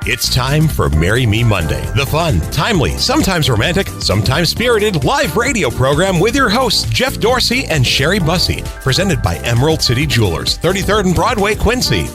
It's time for Marry Me Monday, the fun, timely, sometimes romantic, sometimes spirited live radio program with your hosts, Jeff Dorsey and Sherry Bussey, presented by Emerald City Jewelers, 33rd and Broadway, Quincy.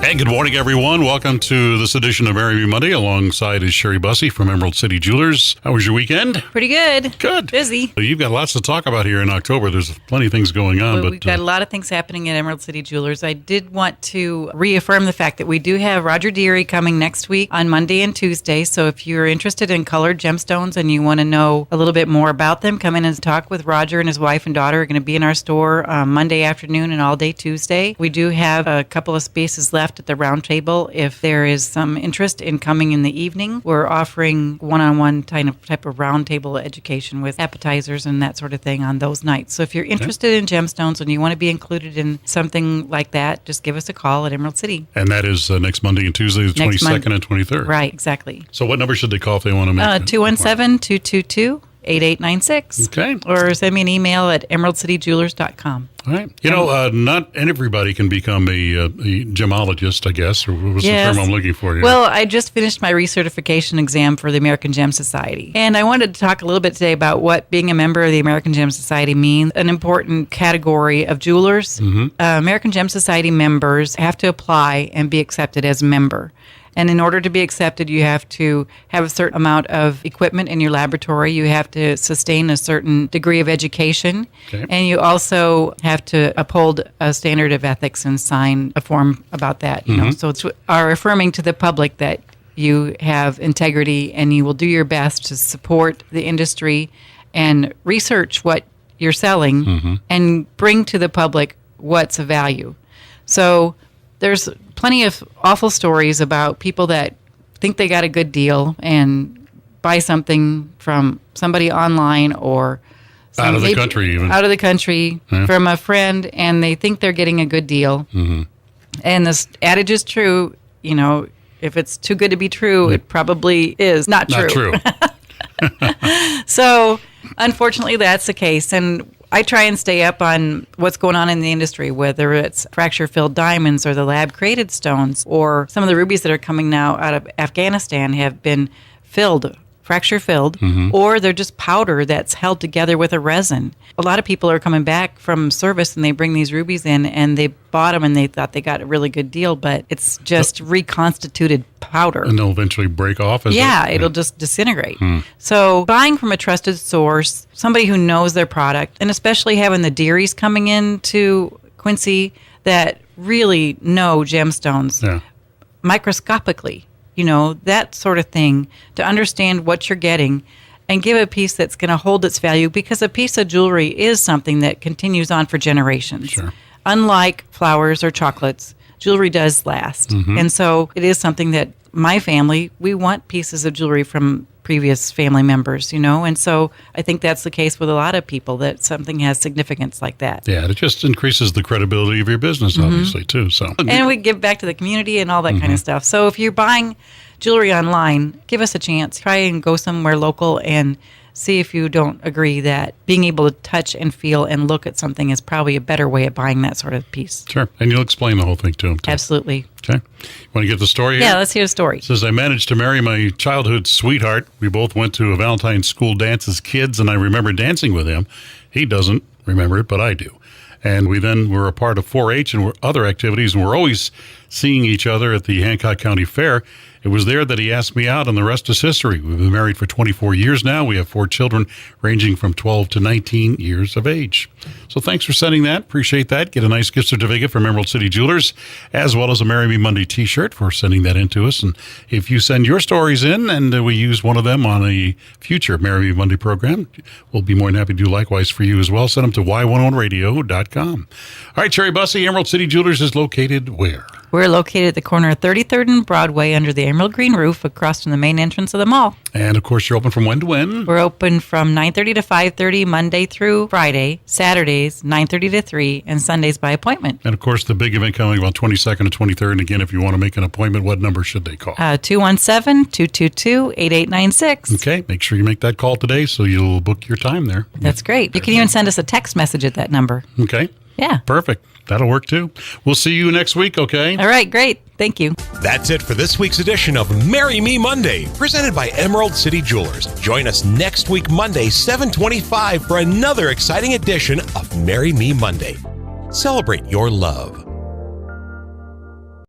Hey, good morning, everyone. Welcome to this edition of Marry Me Monday. Alongside is Sherry Bussey from Emerald City Jewelers. How was your weekend? Pretty good. Good. Busy. You've got lots to talk about here in October. There's plenty of things going on. We've got a lot of things happening at Emerald City Jewelers. I did want to reaffirm the fact that we do have Roger Deary coming next week on Monday and Tuesday. So if you're interested in colored gemstones and you want to know a little bit more about them, come in and talk with Roger, and his wife and daughter are going to be in our store Monday afternoon and all day Tuesday. We do have a couple of spaces left at the round table if there is some interest in coming in the evening. We're offering one-on-one type of round table education with appetizers and that sort of thing on those nights. So if you're interested in gemstones and you want to be included in something like that, just give us a call at Emerald City. And that is next Monday and Tuesday, the 22nd and 23rd. Right, exactly. So what number should they call if they want to make 217-222-8896. Okay. Or send me an email at emeraldcityjewelers.com. All right. Not everybody can become a gemologist, I guess, or what was the term I'm looking for? Well, I just finished my recertification exam for the American Gem Society. And I wanted to talk a little bit today about what being a member of the American Gem Society means, an important category of jewelers. American Gem Society members have to apply and be accepted as a member. And in order to be accepted, you have to have a certain amount of equipment in your laboratory. You have to sustain a certain degree of education. Okay. And you also have to uphold a standard of ethics and sign a form about that. You know, so it's are affirming to the public that you have integrity and you will do your best to support the industry and research what you're selling and bring to the public what's of value. So there's plenty of awful stories about people that think they got a good deal and buy something from somebody online or out of the country even. Out of the country from a friend, and they think they're getting a good deal. And this adage is true, you know, if it's too good to be true, it probably is not true. So, unfortunately, that's the case. And I try and stay up on what's going on in the industry, whether it's fracture-filled diamonds or the lab-created stones, or some of the rubies that are coming now out of Afghanistan have been fracture-filled, or they're just powder that's held together with a resin. A lot of people are coming back from service and they bring these rubies in and they bought them and they thought they got a really good deal, but it's just reconstituted powder. And they'll eventually break off? It'll just disintegrate. So buying from a trusted source, somebody who knows their product, and especially having the Dearys coming into Quincy that really know gemstones microscopically, you know, that sort of thing, to understand what you're getting and give a piece that's going to hold its value, because a piece of jewelry is something that continues on for generations. Sure. Unlike flowers or chocolates, jewelry does last. And so it is something that my family, we want pieces of jewelry from previous family members, you know, and so I think that's the case with a lot of people, that something has significance like that. Yeah, it just increases the credibility of your business, obviously, too. So, and we give back to the community and all that kind of stuff. So if you're buying jewelry online, give us a chance. Try and go somewhere local and see if you don't agree that being able to touch and feel and look at something is probably a better way of buying that sort of piece. Sure. And you'll explain the whole thing to them, too. Absolutely. Okay. Want to get the story here? Yeah, let's hear the story. It says, I managed to marry my childhood sweetheart. We both went to a Valentine's school dance as kids, and I remember dancing with him. He doesn't remember it, but I do. And we then were a part of 4-H and other activities, and we're always seeing each other at the Hancock County Fair. It was there that he asked me out, and the rest is history. We've been married for 24 years now. We have 4 children ranging from 12 to 19 years of age. So thanks for sending that. Appreciate that. Get a nice gift certificate from Emerald City Jewelers, as well as a Marry Me Monday t-shirt for sending that in to us. And if you send your stories in and we use one of them on a future Marry Me Monday program, we'll be more than happy to do likewise for you as well. Send them to y101radio.com. All right, Sherry Bussey, Emerald City Jewelers is located where? We're located at the corner of 33rd and Broadway under the Emerald Green roof across from the main entrance of the mall. And, of course, you're open from when to when? We're open from 9:30 to 5:30 Monday through Friday, Saturdays 9:30 to 3, and Sundays by appointment. And, of course, the big event coming about 22nd and 23rd. And, again, if you want to make an appointment, what number should they call? 217-222-8896. Okay. Make sure you make that call today so you'll book your time there. That's great. You can even send us a text message at that number. Okay. Yeah. Perfect. That'll work, too. We'll see you next week, okay? All right. Great. Thank you. That's it for this week's edition of Marry Me Monday, presented by Emerald City Jewelers. Join us next week, Monday, 7:25, for another exciting edition of Marry Me Monday. Celebrate your love.